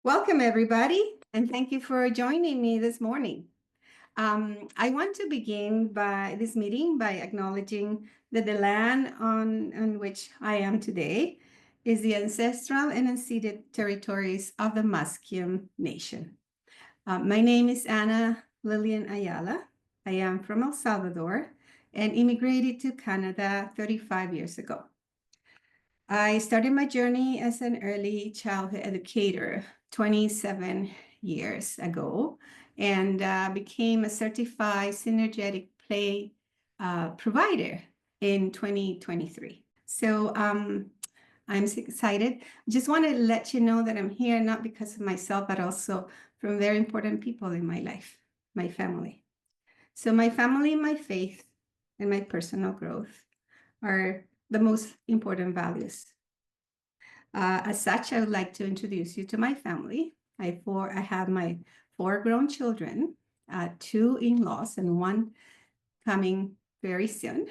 Welcome, everybody, and thank you for joining me this morning. I want to begin this meeting by acknowledging that the land on which I am today is the ancestral and unceded territories of the Musqueam Nation. My name is Ana Lillian Ayala. I am from El Salvador and immigrated to Canada 35 years ago. I started my journey as an early childhood educator 27 years ago and became a certified synergetic play provider in 2023. So I'm excited. Just want to let you know that I'm here not because of myself, but also from very important people in my life, my family. So my family, my faith, and my personal growth are the most important values. As such, I would like to introduce you to my family. I have my 4 grown children, 2 in-laws, and 1 coming very soon.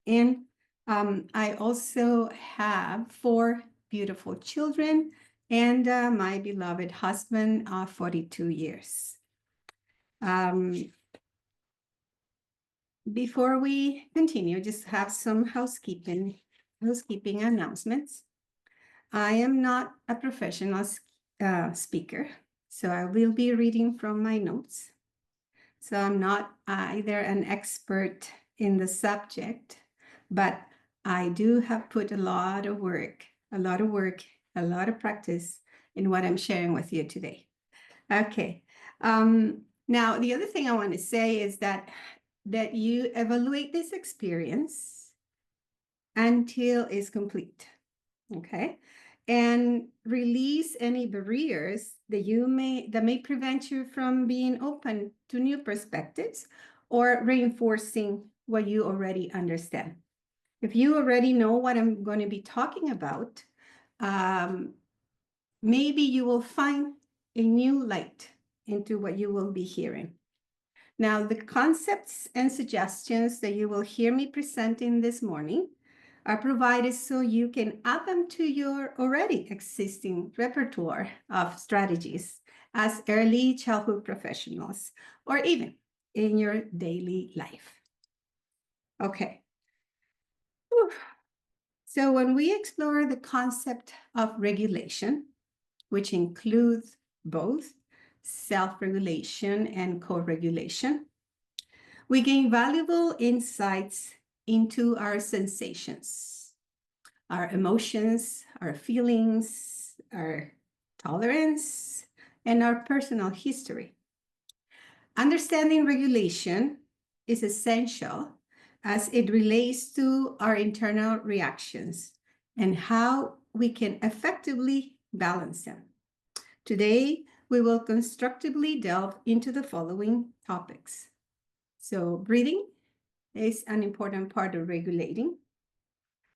And I also have 4 beautiful children and my beloved husband of 42 years. Before we continue, just have some housekeeping announcements. I am not a professional speaker, so I will be reading from my notes. So I'm not either an expert in the subject, but I do have put a lot of practice in what I'm sharing with you today. Okay. Now, the other thing I want to say is that you evaluate this experience until it's complete. Okay. And release any barriers that may prevent you from being open to new perspectives or reinforcing what you already understand. If you already know what I'm going to be talking about, maybe you will find a new light into what you will be hearing. Now, the concepts and suggestions that you will hear me presenting this morning are provided so you can add them to your already existing repertoire of strategies as early childhood professionals, or even in your daily life. Okay. Whew. So when we explore the concept of regulation, which includes both self-regulation and co-regulation, we gain valuable insights into our sensations, our emotions, our feelings, our tolerance, and our personal history. Understanding regulation is essential as it relates to our internal reactions and how we can effectively balance them. Today, we will constructively delve into the following topics. So, breathing is an important part of regulating.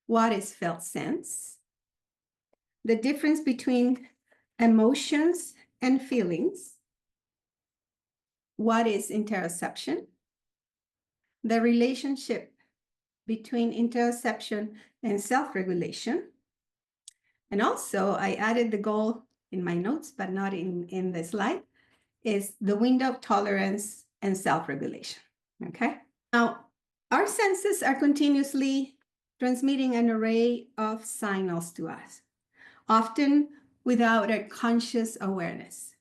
What is felt sense? The difference between emotions and feelings. What is interoception? The relationship between interoception and self-regulation. And also, I added the goal in my notes, but not in the slide, is the window of tolerance and self-regulation. Okay? Now, our senses are continuously transmitting an array of signals to us, often without a conscious awareness.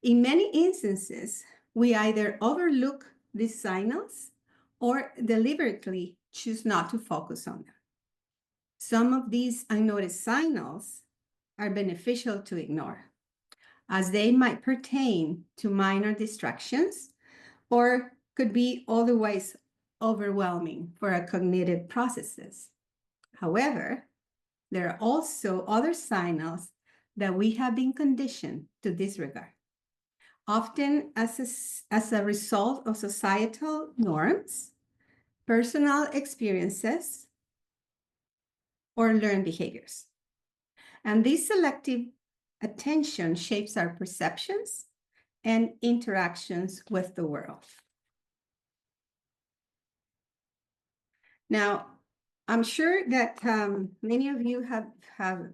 In many instances, we either overlook these signals or deliberately choose not to focus on them. Some of these unnoticed signals are beneficial to ignore, as they might pertain to minor distractions or could be otherwise overwhelming for our cognitive processes. However, there are also other signals that we have been conditioned to disregard, often as a result of societal norms, personal experiences, or learned behaviors. And this selective attention shapes our perceptions and interactions with the world. Now, I'm sure that many of you have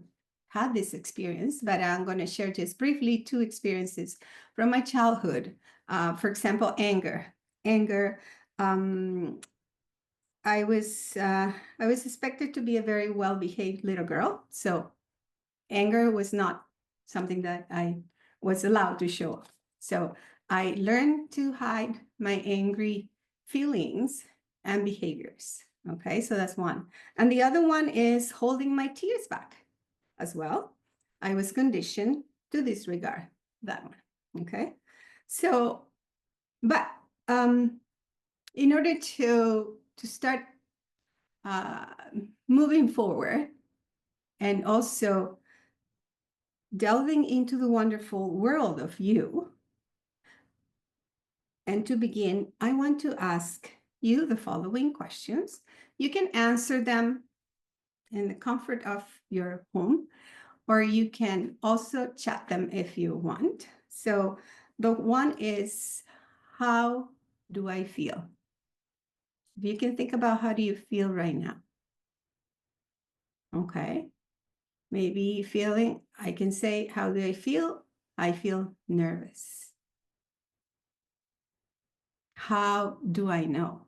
had this experience, but I'm going to share just briefly two experiences from my childhood. For example, anger. Anger. I was expected to be a very well-behaved little girl, so anger was not something that I was allowed to show. So I learned to hide my angry feelings and behaviors. Okay, so that's one. And the other one is holding my tears back as well. I was conditioned to disregard that one. Okay, so, but in order to start moving forward and also delving into the wonderful world of you, and to begin, I want to ask you the following questions. You can answer them in the comfort of your home, or you can also chat them if you want. So the one is, how do I feel? If you can think about, how do you feel right now? Okay. Maybe feeling, I can say, how do I feel? I feel nervous. How do I know?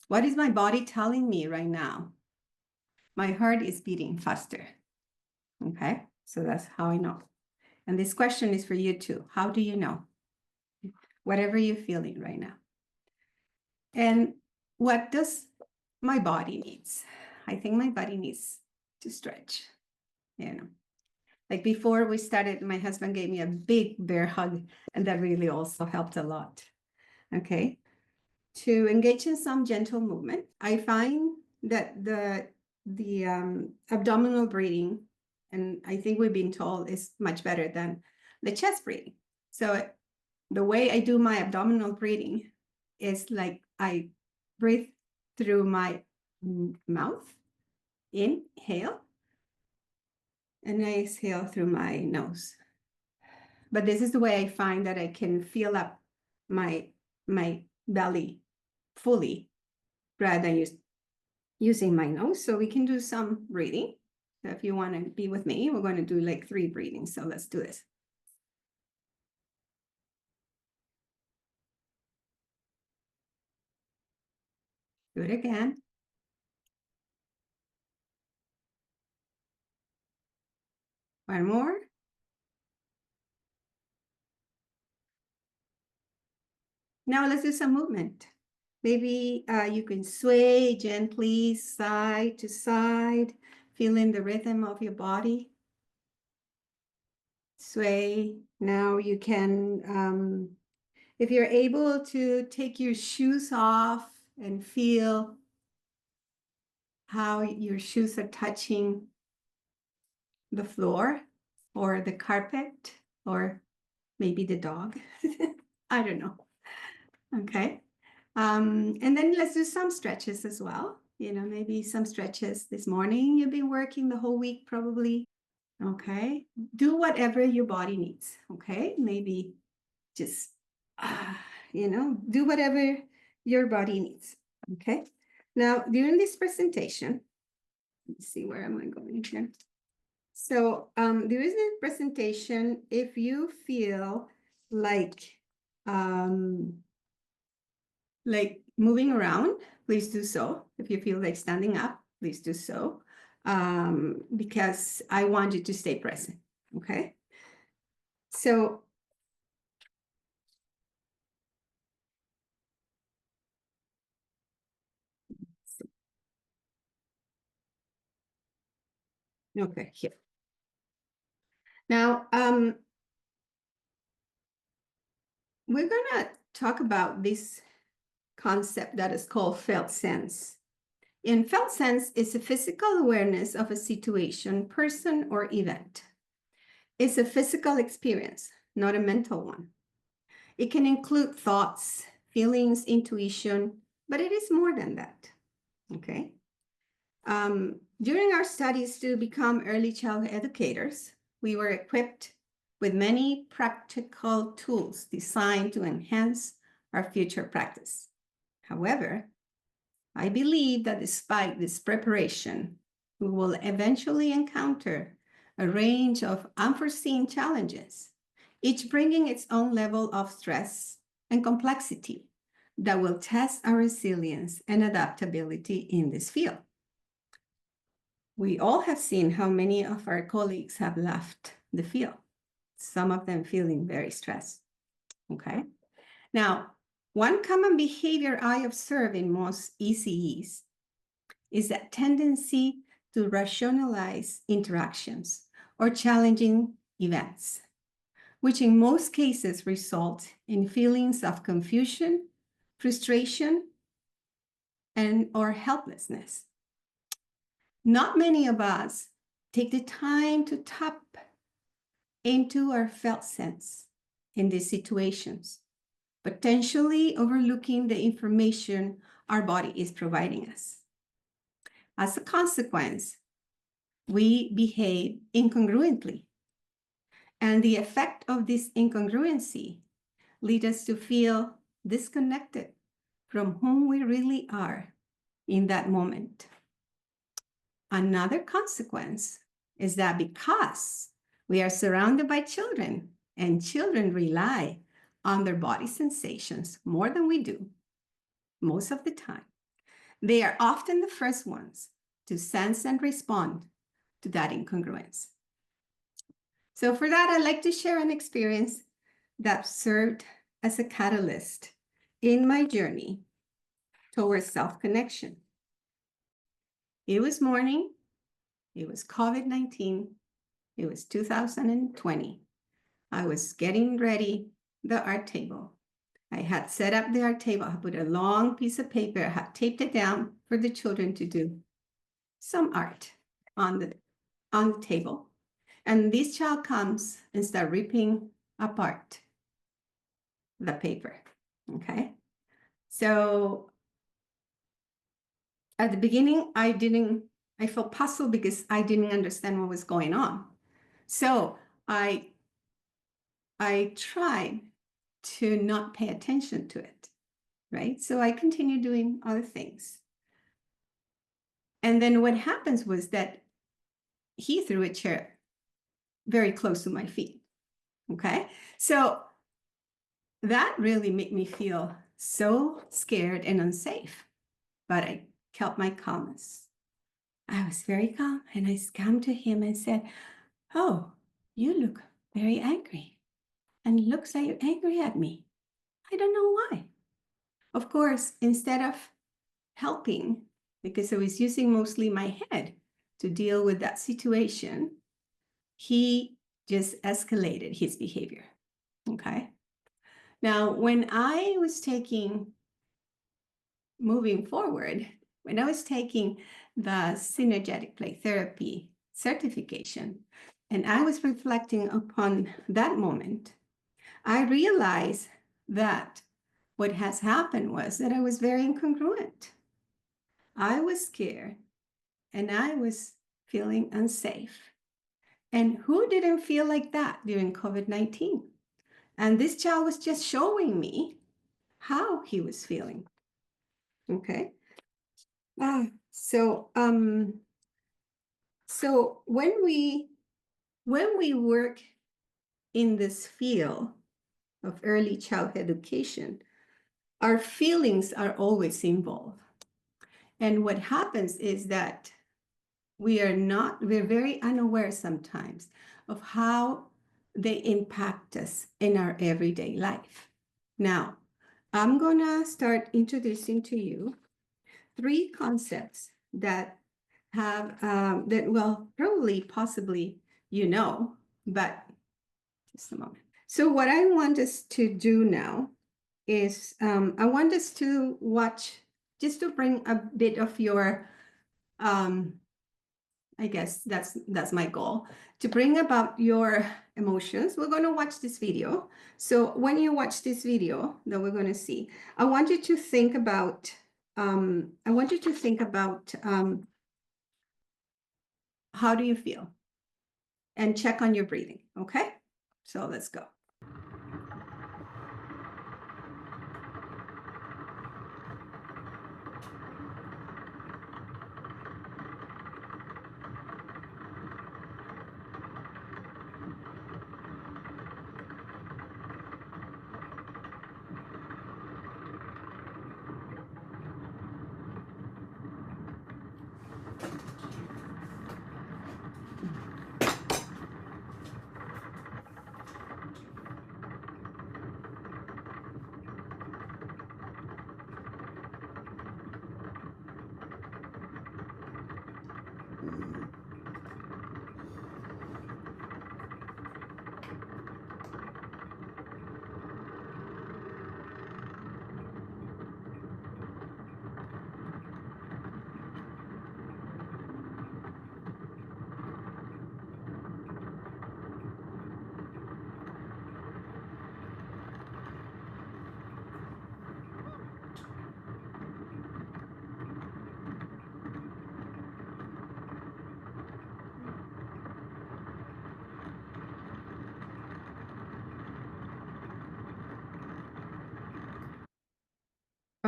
What is my body telling me right now? My heart is beating faster. Okay, so that's how I know. And this question is for you too. How do you know? Whatever you're feeling right now. And what does my body needs? I think my body needs to stretch. You know, like before we started, my husband gave me a big bear hug, and that really also helped a lot. Okay, to engage in some gentle movement. I find that the abdominal breathing, and I think we've been told, is much better than the chest breathing. So the way I do my abdominal breathing is like I breathe through my mouth, inhale, and I exhale through my nose. But this is the way I find that I can fill up my belly fully rather than using my nose. So we can do some breathing. So if you want to be with me, we're going to do like 3 breathings. So let's do this. Do it again. One more. Now let's do some movement. Maybe you can sway gently side to side, feeling the rhythm of your body. Sway. Now you can, if you're able to take your shoes off and feel how your shoes are touching the floor or the carpet or maybe the dog. I don't know. Okay. And then let's do some stretches as well. You know, maybe some stretches this morning. You've been working the whole week probably. Okay. Do whatever your body needs. Okay. Maybe just, you know, do whatever your body needs. Okay. Now, during this presentation, let's see, where am I going here? So there is a presentation. If you feel like moving around, please do so. If you feel like standing up, please do so, because I want you to stay present. Okay. So okay, here. Now we're gonna talk about this concept that is called felt sense. And felt sense is a physical awareness of a situation, person, or event. It's a physical experience, not a mental one. It can include thoughts, feelings, intuition, but it is more than that. Okay. During our studies to become early childhood educators, we were equipped with many practical tools designed to enhance our future practice. However, I believe that despite this preparation, we will eventually encounter a range of unforeseen challenges, each bringing its own level of stress and complexity that will test our resilience and adaptability in this field. We all have seen how many of our colleagues have left the field, some of them feeling very stressed. Okay. Now, one common behavior I observe in most ECEs is that tendency to rationalize interactions or challenging events, which in most cases result in feelings of confusion, frustration, or helplessness. Not many of us take the time to tap into our felt sense in these situations, potentially overlooking the information our body is providing us. As a consequence, we behave incongruently. And the effect of this incongruency leads us to feel disconnected from whom we really are in that moment. Another consequence is that because we are surrounded by children and children rely on their body sensations more than we do, most of the time, they are often the first ones to sense and respond to that incongruence. So for that, I'd like to share an experience that served as a catalyst in my journey towards self-connection. It was morning, it was COVID-19, it was 2020. I was getting ready the art table. I had set up the art table. I put a long piece of paper, I had taped it down for the children to do some art on the table. And this child comes and starts ripping apart the paper, okay? So at the beginning, I felt puzzled because I didn't understand what was going on. So I tried to not pay attention to it, right? So I continued doing other things. And then what happens was that he threw a chair very close to my feet, okay? So that really made me feel so scared and unsafe, but I kept my calmness. I was very calm, and I came to him and said, "Oh, you look very angry, and it looks like you're angry at me. I don't know why." Of course, instead of helping, because I was using mostly my head to deal with that situation, he just escalated his behavior, okay? Now, when I was moving forward, when I was taking the synergetic play therapy certification, and I was reflecting upon that moment, I realized that what has happened was that I was very incongruent. I was scared and I was feeling unsafe. And who didn't feel like that during COVID-19? And this child was just showing me how he was feeling. Okay. So when we work in this field of early childhood education, our feelings are always involved. And what happens is that we're very unaware sometimes of how they impact us in our everyday life. Now, I'm gonna start introducing to you 3 concepts that have, well, probably, possibly, but just a moment. So what I want us to do now is, I want us to watch, just to bring a bit of your, I guess that's my goal, to bring about your emotions. We're going to watch this video. So when you watch this video that we're going to see, I want you to think about, how do you feel? And check on your breathing, okay? So let's go.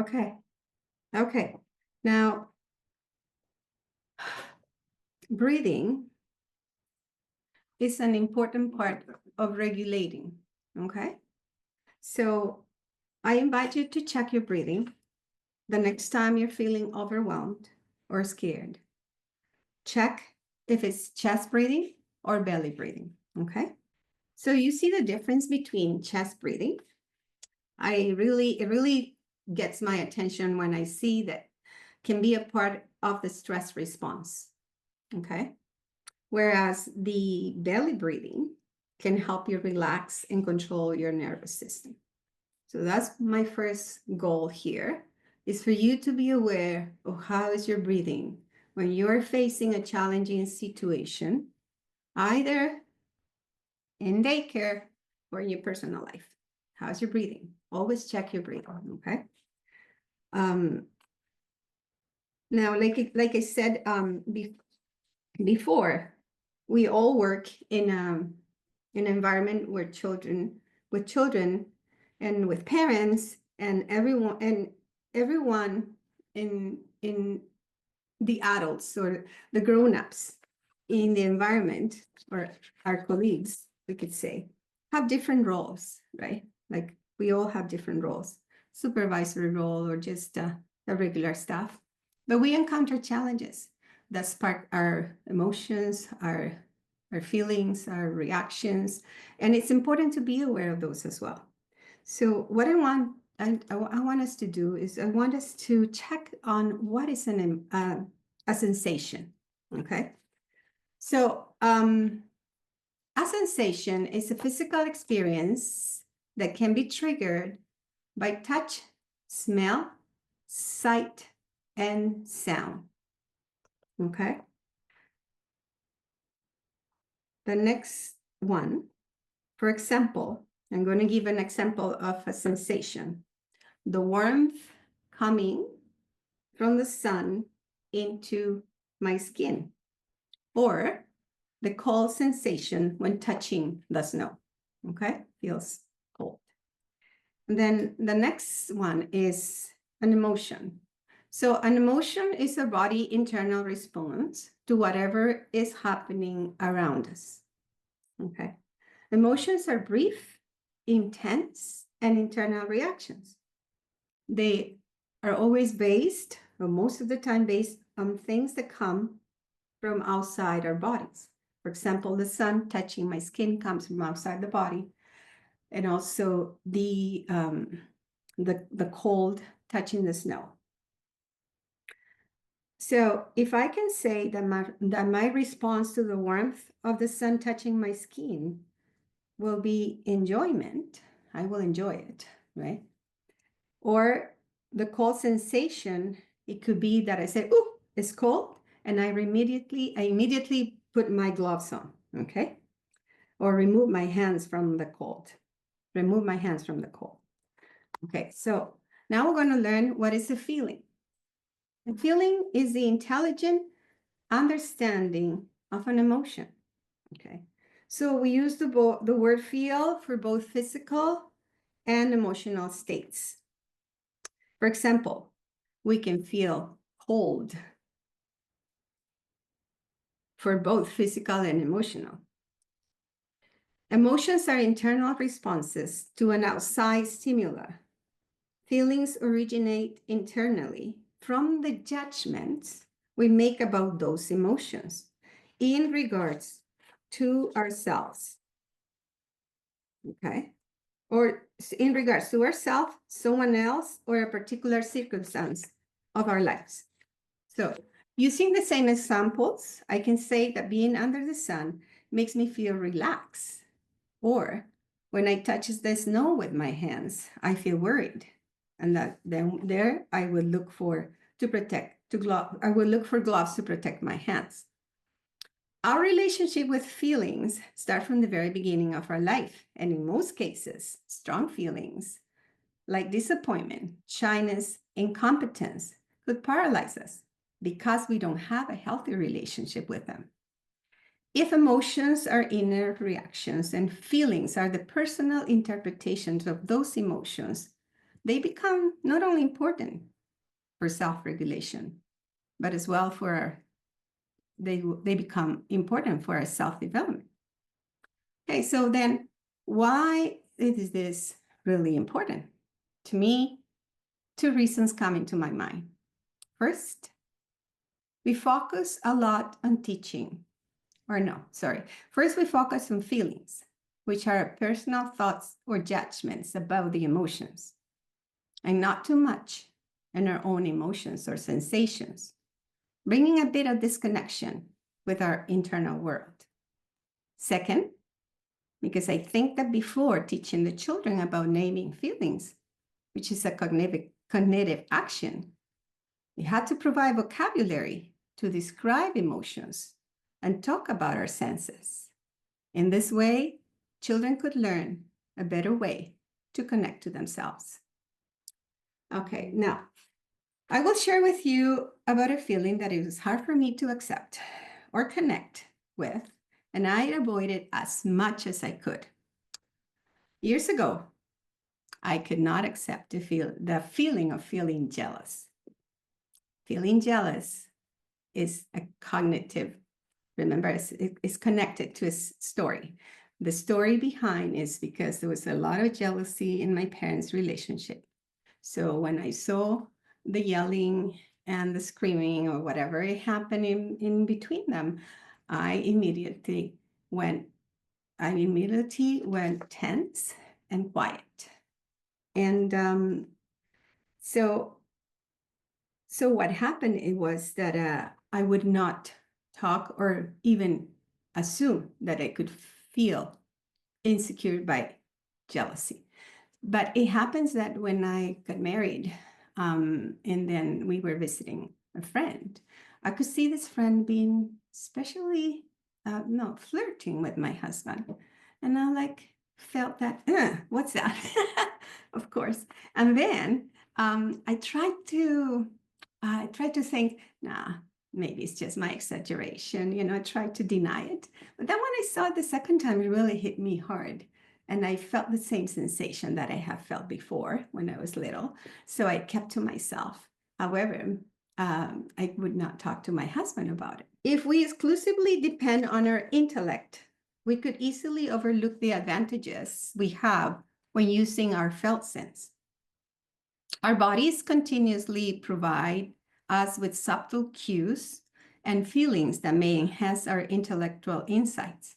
Okay. Okay. Now, breathing is an important part of regulating. Okay. So I invite you to check your breathing the next time you're feeling overwhelmed or scared. Check if it's chest breathing or belly breathing. Okay. So you see the difference between chest breathing. It really gets my attention when I see that can be a part of the stress response. Okay. Whereas the belly breathing can help you relax and control your nervous system. So that's my first goal here, is for you to be aware of how is your breathing when you're facing a challenging situation, either in daycare or in your personal life. How's your breathing? Always check your breathing, okay? Now, like I said before, we all work in an environment where with children and with parents and everyone in the adults or the grown-ups in the environment, or our colleagues, we could say, have different roles, right? Like we all have different roles, supervisory role or just the regular staff. But we encounter challenges that spark our emotions, our feelings, our reactions, and it's important to be aware of those as well. So what I want us to do is I want us to check on what is a sensation. Okay. So a sensation is a physical experience that can be triggered by touch, smell, sight, and sound. Okay. The next one, for example, I'm going to give an example of a sensation. The warmth coming from the sun into my skin, or the cold sensation when touching the snow. Okay, feels cold. And then the next one is an emotion. So an emotion is a body internal response to whatever is happening around us. Okay. Emotions are brief, intense, and internal reactions. They are always based, or most of the time based on things that come from outside our bodies. For example, the sun touching my skin comes from outside the body, and also the cold touching the snow. So if I can say that my response to the warmth of the sun touching my skin will be enjoyment, I will enjoy it, right? Or the cold sensation, it could be that I say, "Ooh, it's cold," and I immediately put my gloves on, okay? Or remove my hands from the cold. Remove my hands from the cold. Okay, so now we're going to learn what is a feeling. A feeling is the intelligent understanding of an emotion. Okay, so we use the word feel for both physical and emotional states. For example, we can feel cold for both physical and emotional. Emotions are internal responses to an outside stimuli. Feelings originate internally from the judgments we make about those emotions in regards to ourselves. Okay? Or in regards to ourselves, someone else, or a particular circumstance of our lives. So, using the same examples, I can say that being under the sun makes me feel relaxed. Or when I touch the snow with my hands, I feel worried. And that then there I would look for I would look for gloves to protect my hands. Our relationship with feelings start from the very beginning of our life, and in most cases, strong feelings like disappointment, shyness, incompetence could paralyze us because we don't have a healthy relationship with them. If emotions are inner reactions and feelings are the personal interpretations of those emotions, they become not only important for self-regulation, but as well for they become important for our self-development. Okay, so then why is this really important? To me, two reasons come into my mind. First, we focus a lot on teaching, or no, sorry. First, we focus on feelings, which are personal thoughts or judgments about the emotions, and not too much in our own emotions or sensations, bringing a bit of disconnection with our internal world. Second, because I think that before teaching the children about naming feelings, which is a cognitive action, we had to provide vocabulary to describe emotions and talk about our senses. In this way, children could learn a better way to connect to themselves. Okay, now I will share with you about a feeling that it was hard for me to accept or connect with, and I avoided as much as I could. Years ago, I could not accept the feeling of feeling jealous. Feeling jealous is a cognitive, remember, it's connected to a story. The story behind is because there was a lot of jealousy in my parents' relationship. So when I saw the yelling and the screaming or whatever it happened in between them, I immediately went tense and quiet. And so what happened, it was that I would not talk or even assume that I could feel insecure by jealousy. But it happens that when I got married, and then we were visiting a friend, I could see this friend being especially, flirting with my husband. And I felt that, what's that? Of course. And then I tried to think, nah, maybe it's just my exaggeration. I tried to deny it. But then when I saw it the second time, it really hit me hard. And I felt the same sensation that I have felt before when I was little. So I kept to myself. However, I would not talk to my husband about it. If we exclusively depend on our intellect, we could easily overlook the advantages we have when using our felt sense. Our bodies continuously provide us with subtle cues and feelings that may enhance our intellectual insights.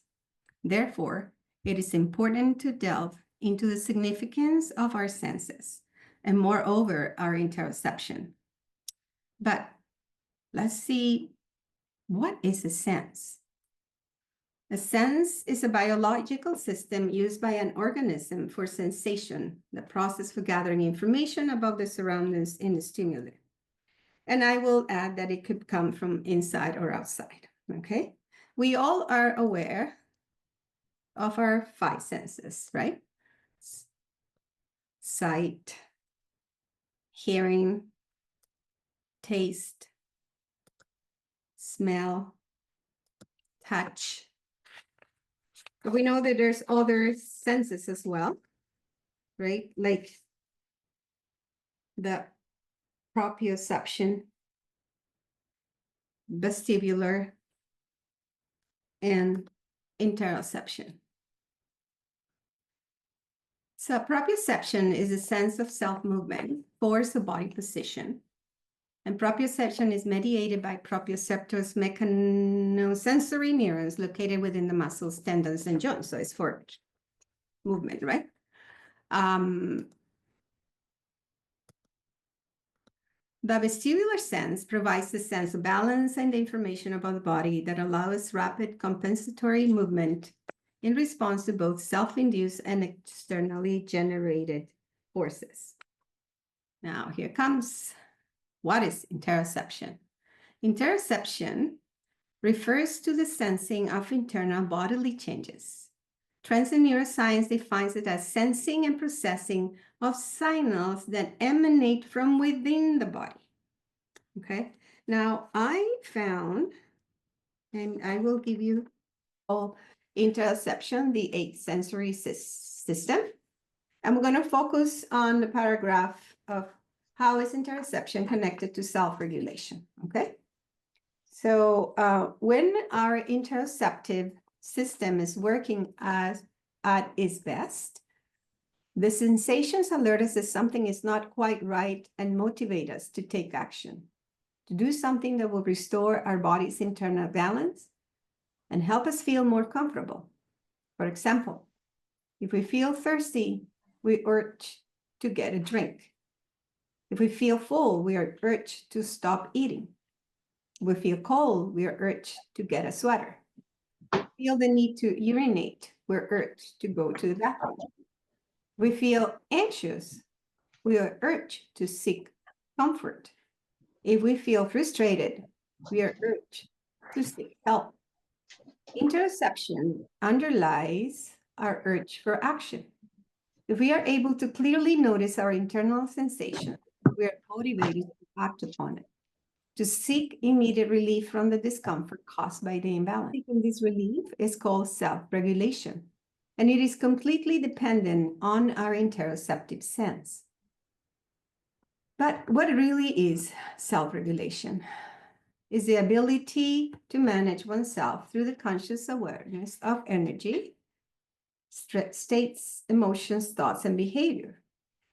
Therefore, it is important to delve into the significance of our senses and, moreover, our interoception. But let's see, what is a sense? A sense is a biological system used by an organism for sensation, the process for gathering information about the surroundings in the stimuli. And I will add that it could come from inside or outside, okay? We all are aware of our five senses, right? Sight, hearing, taste, smell, touch. But we know that there's other senses as well, right? Like the proprioception, vestibular, and interoception. So proprioception is a sense of self-movement, force of body position. And proprioception is mediated by proprioceptors mechanosensory neurons located within the muscles, tendons, and joints. So it's for movement, right? The vestibular sense provides the sense of balance and the information about the body that allows rapid compensatory movement in response to both self-induced and externally generated forces. Now, here comes, what is interoception? Interoception refers to the sensing of internal bodily changes. Trends in neuroscience defines it as sensing and processing of signals that emanate from within the body. Okay, now I found, and I will give you all interoception, the 8 sensory system. I'm going to focus on the paragraph of how is interoception connected to self-regulation, okay? So when our interoceptive system is working at its best, the sensations alert us that something is not quite right and motivate us to take action, to do something that will restore our body's internal balance and help us feel more comfortable. For example, if we feel thirsty, we urge to get a drink. If we feel full, we are urged to stop eating. If we feel cold, we are urged to get a sweater. If we feel the need to urinate, we're urged to go to the bathroom. If we feel anxious, we are urged to seek comfort. If we feel frustrated, we are urged to seek help. Interoception underlies our urge for action. If we are able to clearly notice our internal sensation, we are motivated to act upon it, to seek immediate relief from the discomfort caused by the imbalance. Seeking this relief is called self-regulation, and it is completely dependent on our interoceptive sense. But what really is self-regulation? Is the ability to manage oneself through the conscious awareness of energy, states, emotions, thoughts, and behavior.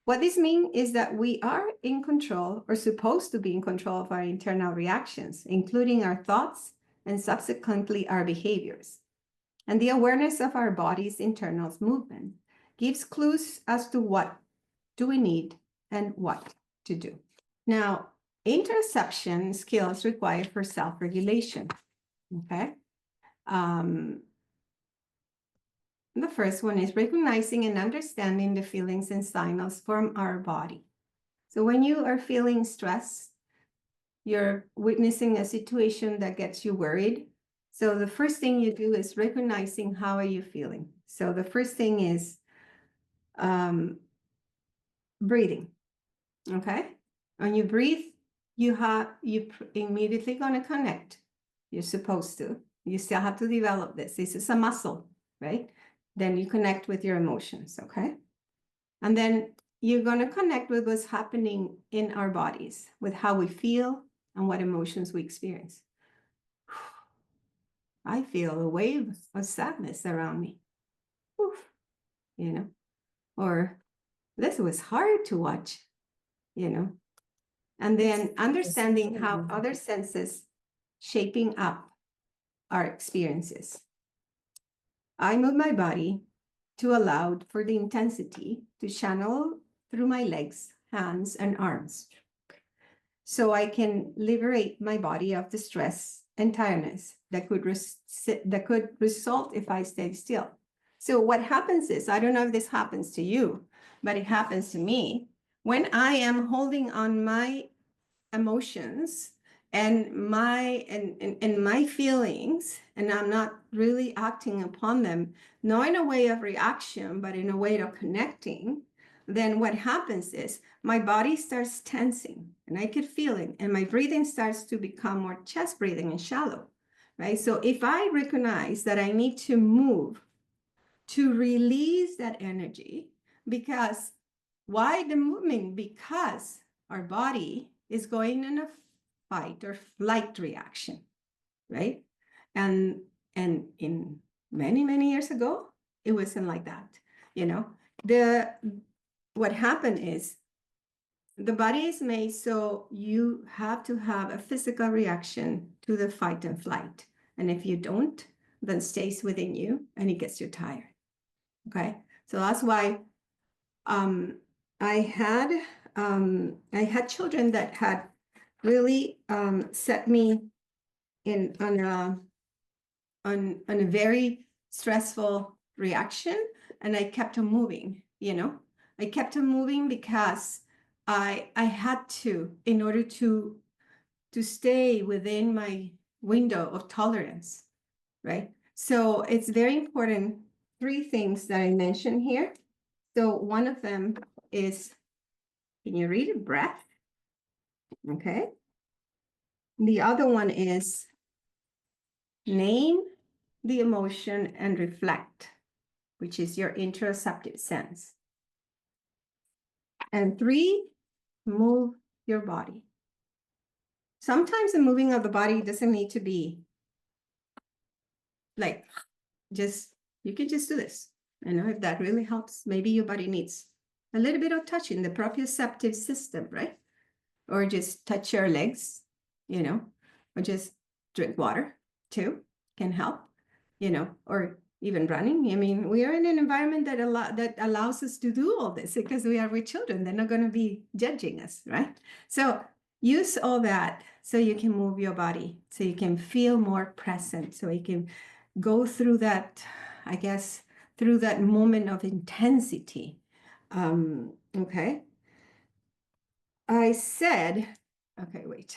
What this means is that we are in control or supposed to be in control of our internal reactions, including our thoughts and subsequently our behaviors. And the awareness of our body's internal movement gives clues as to what do we need and what to do. Now, interoception skills required for self-regulation, okay? The first one is recognizing and understanding the feelings and signals from our body. So when you are feeling stressed, you're witnessing a situation that gets you worried. So the first thing you do is recognizing how are you feeling. So the first thing is breathing, okay? When you breathe, you immediately going to connect. You're supposed to. You still have to develop this. This is a muscle, right? Then you connect with your emotions, okay? And then you're going to connect with what's happening in our bodies, with how we feel and what emotions we experience. I feel a wave of sadness around me. Oof, you know, or this was hard to watch, you know. And then understanding how other senses shaping up our experiences. I move my body to allow for the intensity to channel through my legs, hands, and arms, so I can liberate my body of the stress and tiredness that could result if I stay still. So what happens is, I don't know if this happens to you, but it happens to me. When I am holding on my emotions and my feelings, and I'm not really acting upon them, not in a way of reaction, but in a way of connecting, then what happens is my body starts tensing and I could feel it, and my breathing starts to become more chest breathing and shallow, right? So if I recognize that I need to move to release that energy, because why the movement? Because our body is going in a fight or flight reaction, right? And in many years ago, it wasn't like that. You know, what happened is the body is made so you have to have a physical reaction to the fight and flight. And if you don't, then it stays within you and it gets you tired. Okay, so that's why I had children that had really set me in on a very stressful reaction, and I kept on moving. You know, I kept on moving because I had to, in order to stay within my window of tolerance, right? So it's very important. 3 things that I mentioned here. So one of them is, can you read it? Breath. Okay. The other one is name the emotion and reflect, which is your interoceptive sense. And 3, move your body. Sometimes the moving of the body doesn't need to be like just, you can just do this. If that really helps, maybe your body needs a little bit of touching the proprioceptive system, right? Or just touch your legs, or just drink water too, can help, or even running. I mean, we are in an environment that allows us to do all this because we are with children. They're not going to be judging us, right? So use all that so you can move your body, so you can feel more present, so you can go through that, I guess, through that moment of intensity. Okay. I said, okay, wait.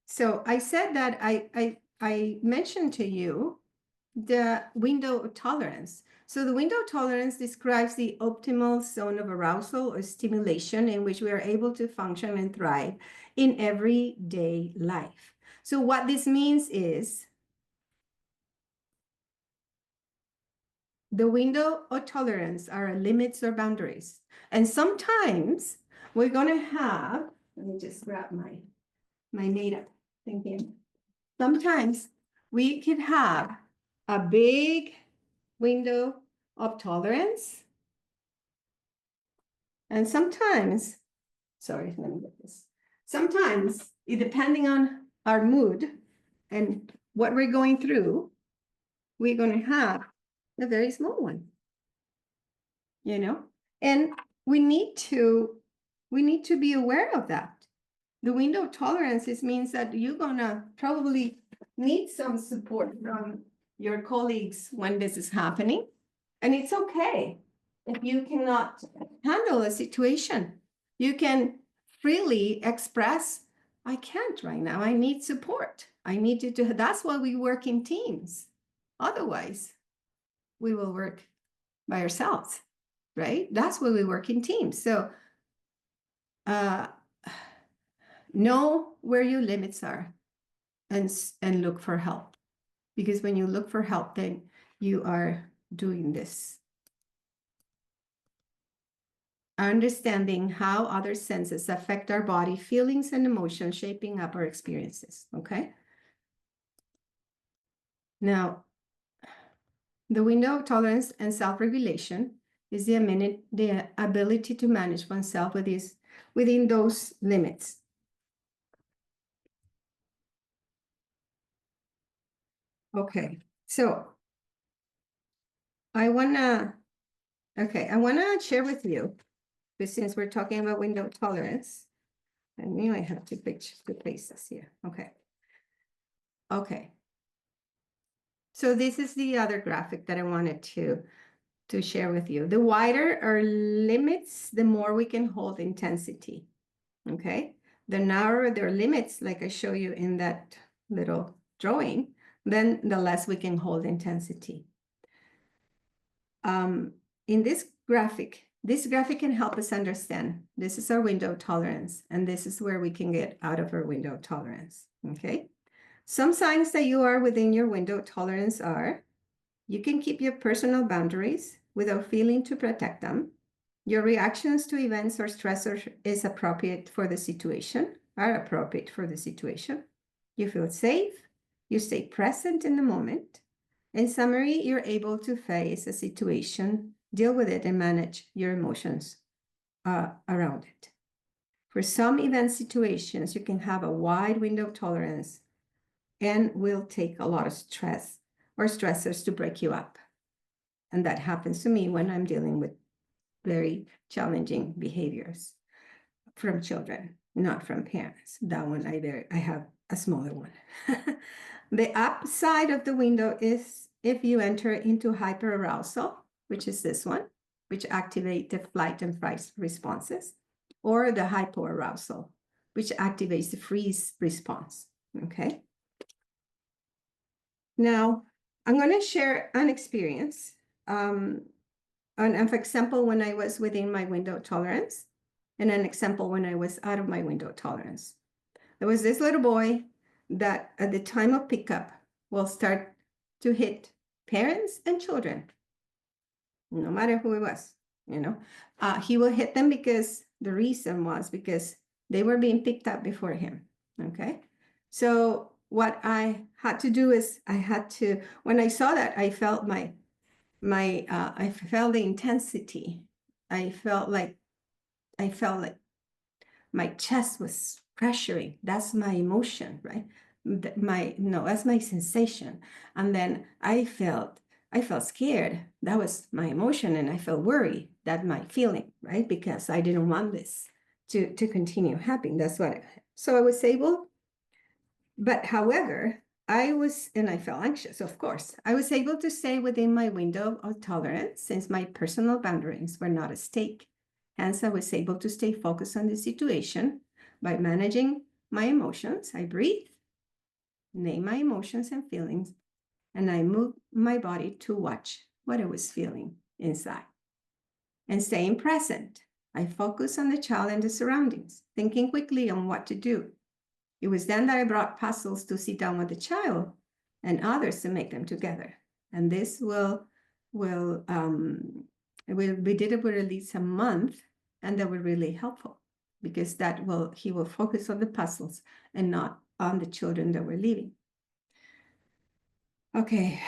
So I said that I mentioned to you the window of tolerance. So the window of tolerance describes the optimal zone of arousal or stimulation in which we are able to function and thrive in everyday life. So what this means is the window of tolerance are limits or boundaries. And sometimes we're going to have, let me just grab my made-up thinking. Sometimes we could have a big window of tolerance. And sometimes, sorry, let me get this. Sometimes, depending on our mood and what we're going through, we're going to have a very small one, and we need to be aware of that. The window of tolerance means that you're gonna probably need some support from your colleagues when this is happening. And it's okay if you cannot handle a situation. You can freely express, I can't right now, I need support. I need you to, that's why we work in teams. Otherwise, we will work by ourselves, right? That's why we work in teams. So, know where your limits are and look for help. Because when you look for help, then you are doing this. Understanding how other senses affect our body, feelings, and emotions, shaping up our experiences, okay? Now, the window of tolerance and self-regulation is the ability to manage oneself within those limits. Okay, so I wanna share with you, but since we're talking about window tolerance, I knew I had to place this here. Okay. So this is the other graphic that I wanted to share with you. The wider our limits, the more we can hold intensity. Okay. The narrower their limits, like I show you in that little drawing, then the less we can hold intensity. In this graphic can help us understand this is our window of tolerance, and this is where we can get out of our window of tolerance. Okay. Some signs that you are within your window of tolerance are: you can keep your personal boundaries without feeling to protect them. Your reactions to events or stressors are appropriate for the situation. You feel safe. You stay present in the moment. In summary, you're able to face a situation, deal with it, and manage your emotions around it. For some event situations, you can have a wide window of tolerance and will take a lot of stress or stressors to break you up. And that happens to me when I'm dealing with very challenging behaviors from children, not from parents. That one, I have a smaller one. The upside of the window is if you enter into hyperarousal, which is this one, which activate the flight and fight responses, or the hypoarousal, which activates the freeze response. Okay. Now, I'm going to share an experience. An example when I was within my window of tolerance, and an example when I was out of my window of tolerance. There was this little boy that at the time of pickup will start to hit parents and children, no matter who it was, he will hit them because the reason was because they were being picked up before him. Okay. So what I had to do is when I saw that, I felt I felt the intensity. I felt like my chest was pressuring. That's my emotion, right? That's my sensation. And then I felt scared. That was my emotion. And I felt worried. That's my feeling, right? Because I didn't want this to continue happening. So I was able, but however, and I felt anxious, of course. I was able to stay within my window of tolerance since my personal boundaries were not at stake. Hence, I was able to stay focused on the situation by managing my emotions. I breathe, name my emotions and feelings, and I move my body to watch what I was feeling inside. And staying present, I focus on the child and the surroundings, thinking quickly on what to do. It was then that I brought puzzles to sit down with the child and others to make them together. And this we did it for at least a month, and that was really helpful because he will focus on the puzzles and not on the children that were leaving. Okay,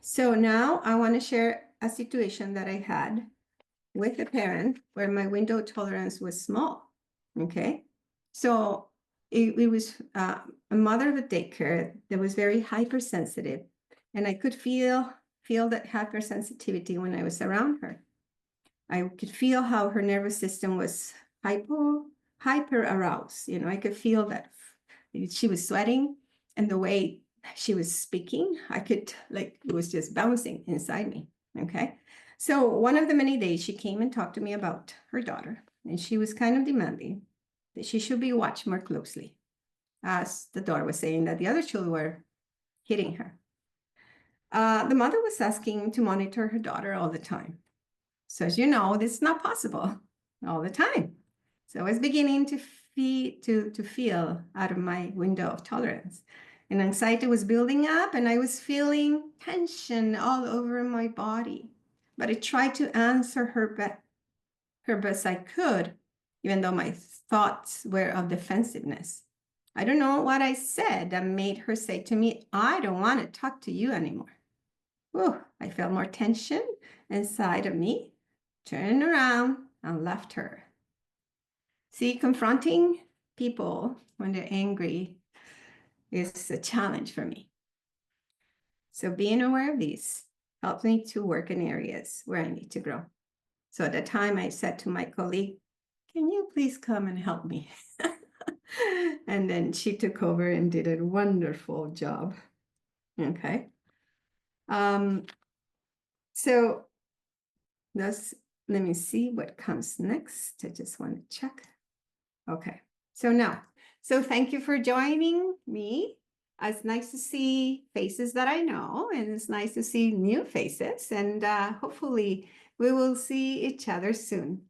so now I want to share a situation that I had with a parent where my window of tolerance was small. Okay, so it was a mother of a daycare that was very hypersensitive, and I could feel that hypersensitivity when I was around her. I could feel how her nervous system was hyper aroused. I could feel that she was sweating, and the way she was speaking, I could it was just bouncing inside me. Okay. So one of the many days she came and talked to me about her daughter, and she was kind of demanding that she should be watched more closely, as the daughter was saying that the other children were hitting her. The mother was asking to monitor her daughter all the time. So as you know, this is not possible all the time. So I was beginning to feel out of my window of tolerance. And anxiety was building up, and I was feeling tension all over my body. But I tried to answer her best I could, even though my thoughts were of defensiveness. I don't know what I said that made her say to me, "I don't want to talk to you anymore." Whew, I felt more tension inside of me, turned around and left her. See, confronting people when they're angry is a challenge for me. So being aware of these helps me to work in areas where I need to grow. So at the time I said to my colleague, "Can you please come and help me?" And then she took over and did a wonderful job. Okay. So let me see what comes next. I just want to check. Okay. So thank you for joining me. It's nice to see faces that I know, and it's nice to see new faces, and hopefully we will see each other soon.